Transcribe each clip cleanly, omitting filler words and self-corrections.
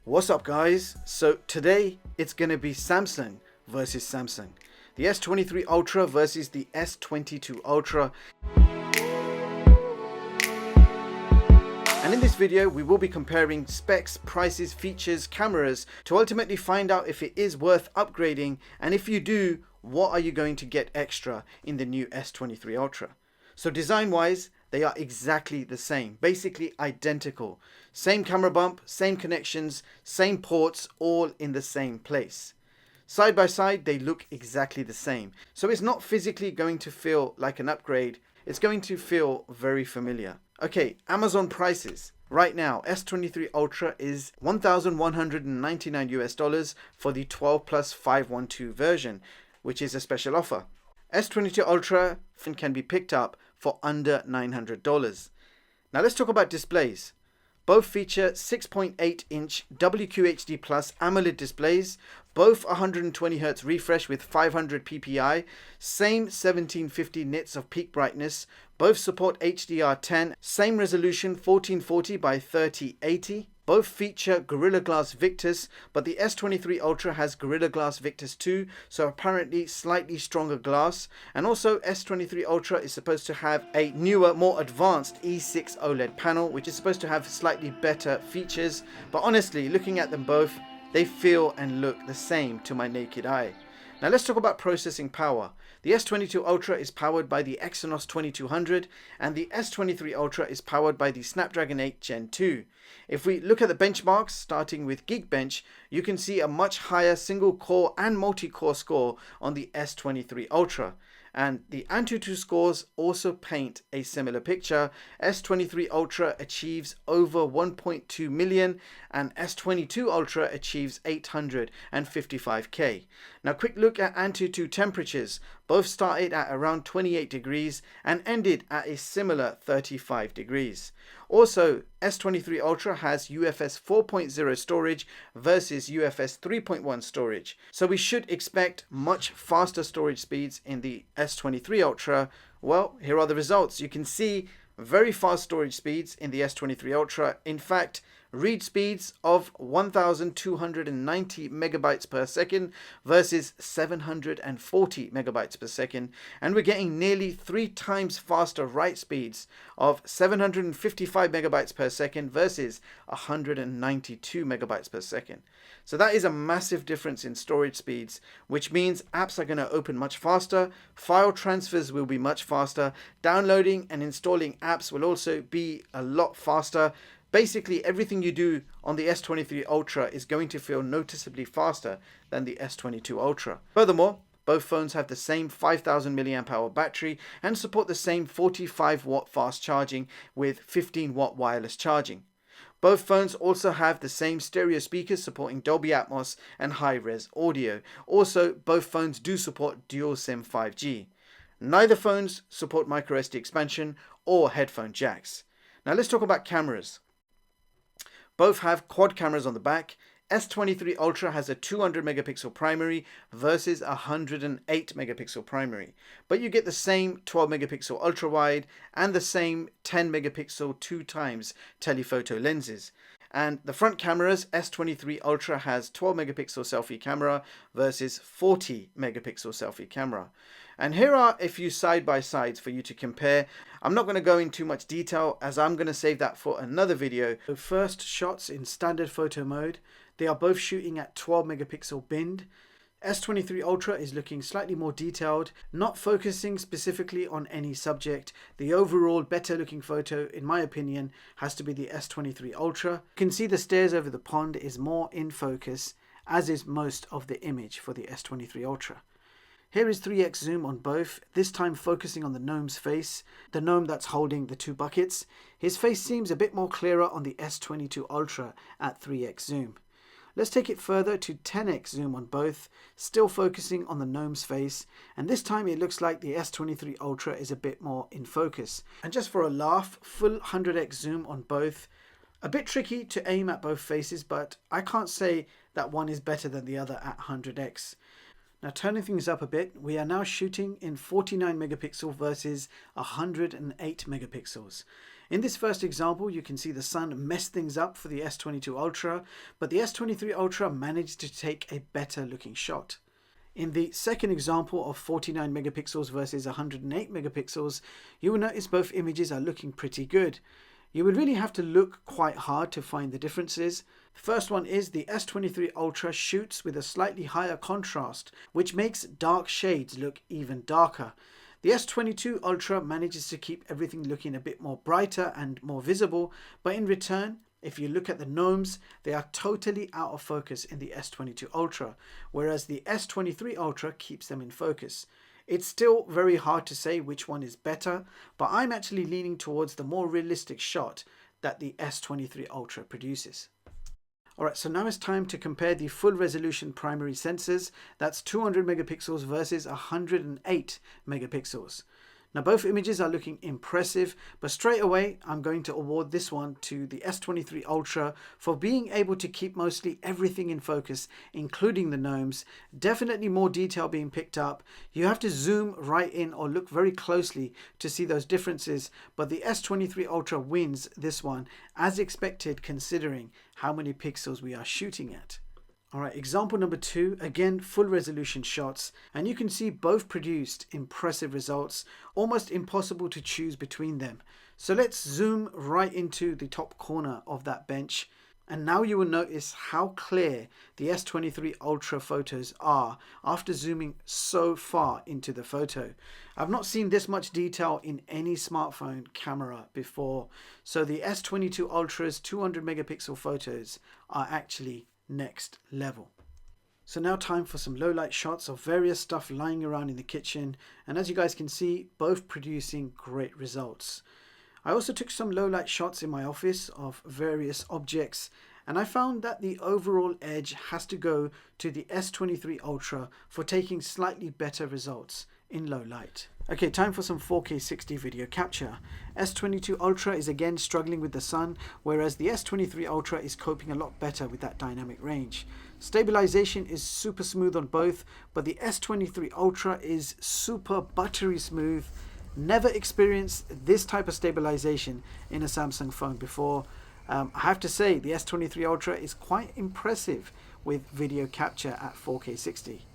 What's up guys? So today it's going to be Samsung versus Samsung. The S23 Ultra versus the S22 Ultra. And in this video we will be comparing specs, prices, features, cameras to ultimately find out if it is worth upgrading, and if you do, what are you going to get extra in the new S23 Ultra. So design wise, they are exactly the same, basically identical. Same camera bump, same connections, same ports, all in the same place. Side by side, they look exactly the same. So it's not physically going to feel like an upgrade. It's going to feel very familiar. Okay, Amazon prices. Right now, S23 Ultra is $1,199 US for the 12 plus 512 version, which is a special offer. S22 Ultra can be picked up for under $900. Now let's talk about displays. Both feature 6.8 inch WQHD Plus AMOLED displays, both 120Hz refresh with 500 ppi, same 1750 nits of peak brightness, both support HDR10, same resolution 1440 by 3080. Both feature Gorilla Glass Victus, but the S23 Ultra has Gorilla Glass Victus 2, so apparently slightly stronger glass. And also S23 Ultra is supposed to have a newer, more advanced E6 OLED panel, which is supposed to have slightly better features. But honestly, looking at them both, they feel and look the same to my naked eye. Now let's talk about processing power. The S22 Ultra is powered by the Exynos 2200 and the S23 Ultra is powered by the Snapdragon 8 Gen 2. If we look at the benchmarks, starting with Geekbench, you can see a much higher single core and multi-core score on the S23 Ultra. And the Antutu scores also paint a similar picture. S23 Ultra achieves over 1.2 million and S22 Ultra achieves 855k. Now quick look at Antutu temperatures. Both started at around 28 degrees and ended at a similar 35 degrees. Also, S23 Ultra has UFS 4.0 storage versus UFS 3.1 storage. So we should expect much faster storage speeds in the S23 Ultra. Well, here are the results. You can see very fast storage speeds in the S23 Ultra. In fact, read speeds of 1290 megabytes per second versus 740 megabytes per second, and we're getting nearly 3 times faster write speeds of 755 megabytes per second versus 192 megabytes per second. So that is a massive difference in storage speeds, which means apps are going to open much faster, file transfers will be much faster, downloading and installing apps will also be a lot faster. Basically, everything you do on the S23 Ultra is going to feel noticeably faster than the S22 Ultra. Furthermore, both phones have the same 5000 mAh battery and support the same 45 watt fast charging with 15 watt wireless charging. Both phones also have the same stereo speakers supporting Dolby ATMOS and high-res audio. Also, both phones do support dual SIM 5G. Neither phones support microSD expansion or headphone jacks. Now let's talk about cameras. Both have quad cameras on the back. S23 Ultra has a 200 megapixel primary versus a 108 megapixel primary. But you get the same 12 megapixel ultra wide and the same 10 megapixel 2x telephoto lenses. And the front cameras, S23 Ultra has 12 megapixel selfie camera versus 40 megapixel selfie camera. And here are a few side-by-sides for you to compare. I'm not going to go into too much detail as I'm going to save that for another video. So first, shots in standard photo mode. They are both shooting at 12 megapixel bind. S23 Ultra is looking slightly more detailed, not focusing specifically on any subject. The overall better looking photo, in my opinion, has to be the S23 Ultra. You can see the stairs over the pond is more in focus, as is most of the image for the S23 Ultra. Here is 3x zoom on both, this time focusing on the gnome's face, the gnome that's holding the two buckets. His face seems a bit more clearer on the S22 Ultra at 3x zoom. Let's take it further to 10x zoom on both, still focusing on the gnome's face, and this time it looks like the S23 Ultra is a bit more in focus. And just for a laugh, full 100x zoom on both. A bit tricky to aim at both faces, but I can't say that one is better than the other at 100x. Now turning things up a bit, we are now shooting in 49 megapixel versus 108 megapixels. In this first example, you can see the sun messed things up for the S22 Ultra, but the S23 Ultra managed to take a better looking shot. In the second example of 49 megapixels versus 108 megapixels, you will notice both images are looking pretty good. You would really have to look quite hard to find the differences. The first one is the S23 Ultra shoots with a slightly higher contrast, which makes dark shades look even darker. The S22 Ultra manages to keep everything looking a bit more brighter and more visible, but in return, if you look at the gnomes, they are totally out of focus in the S22 Ultra, whereas the S23 Ultra keeps them in focus. It's still very hard to say which one is better, but I'm actually leaning towards the more realistic shot that the S23 Ultra produces. Alright, so now it's time to compare the full resolution primary sensors. That's 200 megapixels versus 108 megapixels. Now both images are looking impressive, but straight away I'm going to award this one to the S23 Ultra for being able to keep mostly everything in focus, including the gnomes. Definitely more detail being picked up. You have to zoom right in or look very closely to see those differences, but the S23 Ultra wins this one as expected considering how many pixels we are shooting at. Alright, example number 2, again full resolution shots, and you can see both produced impressive results, almost impossible to choose between them. So let's zoom right into the top corner of that bench, and now you will notice how clear the S23 Ultra photos are after zooming so far into the photo. I've not seen this much detail in any smartphone camera before, so the S22 Ultra's 200 megapixel photos are actually next level. So now time for some low light shots of various stuff lying around in the kitchen, and as you guys can see, both producing great results. I also took some low light shots in my office of various objects, and I found that the overall edge has to go to the S23 Ultra for taking slightly better results in low light. Okay, time for some 4K 60 video capture. S22 Ultra is again struggling with the sun, whereas the S23 Ultra is coping a lot better with that dynamic range. Stabilization is super smooth on both, but the S23 Ultra is super buttery smooth. Never experienced this type of stabilization in a Samsung phone before. I have to say the S23 Ultra is quite impressive with video capture at 4K 60.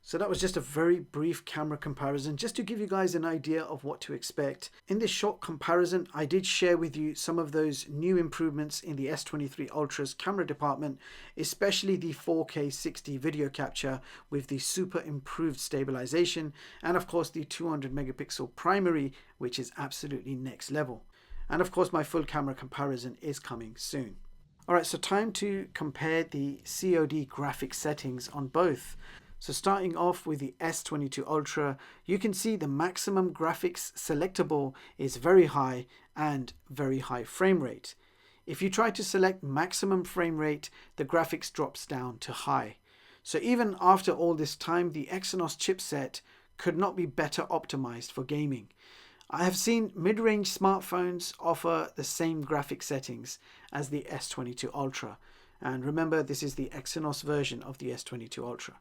So that was just a very brief camera comparison, just to give you guys an idea of what to expect. In this short comparison, I did share with you some of those new improvements in the S23 Ultra's camera department, especially the 4K 60 video capture with the super improved stabilization, and of course the 200 megapixel primary, which is absolutely next level. And of course my full camera comparison is coming soon. Alright, so time to compare the COD graphics settings on both. So starting off with the S22 Ultra, you can see the maximum graphics selectable is very high and very high frame rate. If you try to select maximum frame rate, the graphics drops down to high. So even after all this time, the Exynos chipset could not be better optimized for gaming. I have seen mid-range smartphones offer the same graphic settings as the S22 Ultra. And remember, this is the Exynos version of the S22 Ultra.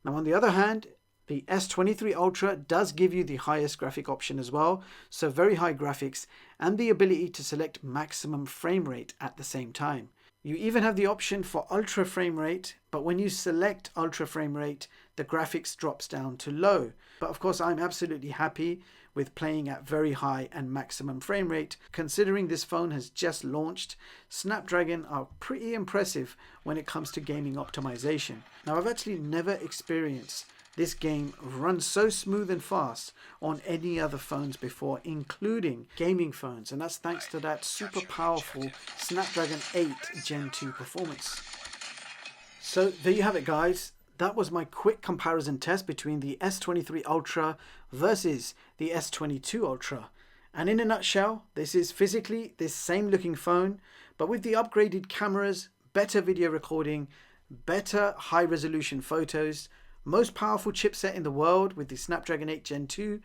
Now on the other hand, the S23 Ultra does give you the highest graphic option as well, so very high graphics and the ability to select maximum frame rate at the same time. You even have the option for ultra frame rate, but when you select ultra frame rate, the graphics drops down to low. But of course I'm absolutely happy with playing at very high and maximum frame rate, considering this phone has just launched. Snapdragon are pretty impressive when it comes to gaming optimization. Now I've actually never experienced this game run so smooth and fast on any other phones before, including gaming phones, and that's thanks to that super powerful Snapdragon 8 Gen 2 performance. So there you have it guys. That was my quick comparison test between the S23 Ultra versus the S22 Ultra. And in a nutshell, this is physically this same looking phone, but with the upgraded cameras, better video recording, better high resolution photos, most powerful chipset in the world with the Snapdragon 8 Gen 2,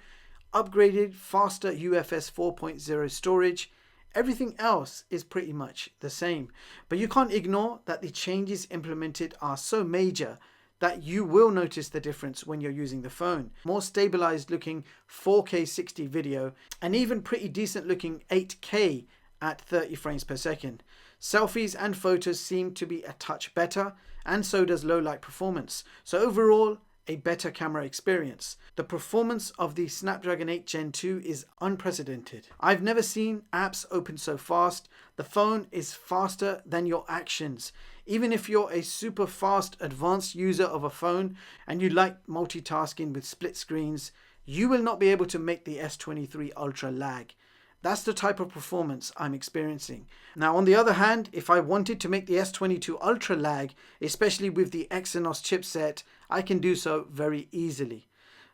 upgraded faster UFS 4.0 storage. Everything else is pretty much the same, but you can't ignore that the changes implemented are so major that you will notice the difference when you're using the phone. More stabilized looking 4K 60 video and even pretty decent looking 8K at 30 frames per second. Selfies and photos seem to be a touch better, and so does low light performance. So overall, a better camera experience. The performance of the Snapdragon 8 Gen 2 is unprecedented. I've never seen apps open so fast. The phone is faster than your actions. Even if you're a super fast advanced user of a phone and you like multitasking with split screens, you will not be able to make the S23 Ultra lag. That's the type of performance I'm experiencing. Now, on the other hand, if I wanted to make the S22 Ultra lag, especially with the Exynos chipset, I can do so very easily.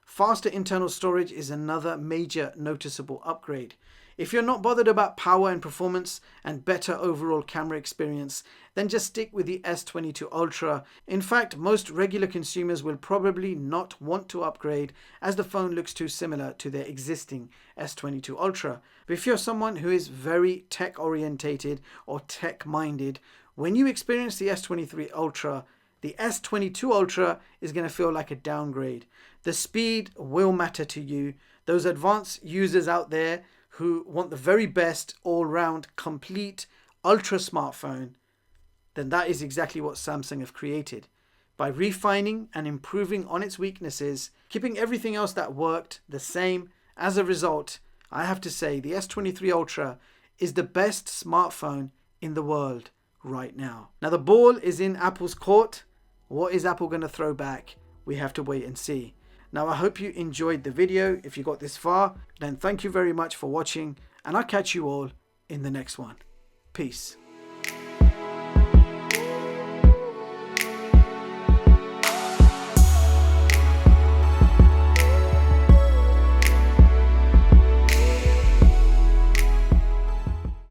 Faster internal storage is another major noticeable upgrade. If you're not bothered about power and performance and better overall camera experience, then just stick with the S22 Ultra. In fact, most regular consumers will probably not want to upgrade as the phone looks too similar to their existing S22 Ultra. But if you're someone who is very tech orientated or tech minded, when you experience the S23 Ultra, the S22 Ultra is going to feel like a downgrade. The speed will matter to you. Those advanced users out there who want the very best all-round complete ultra smartphone, then that is exactly what Samsung have created. By refining and improving on its weaknesses, keeping everything else that worked the same, as a result, I have to say the S23 Ultra is the best smartphone in the world right now. Now the ball is in Apple's court. What is Apple going to throw back? We have to wait and see. Now I hope you enjoyed the video. If you got this far, then thank you very much for watching, and I'll catch you all in the next one. Peace.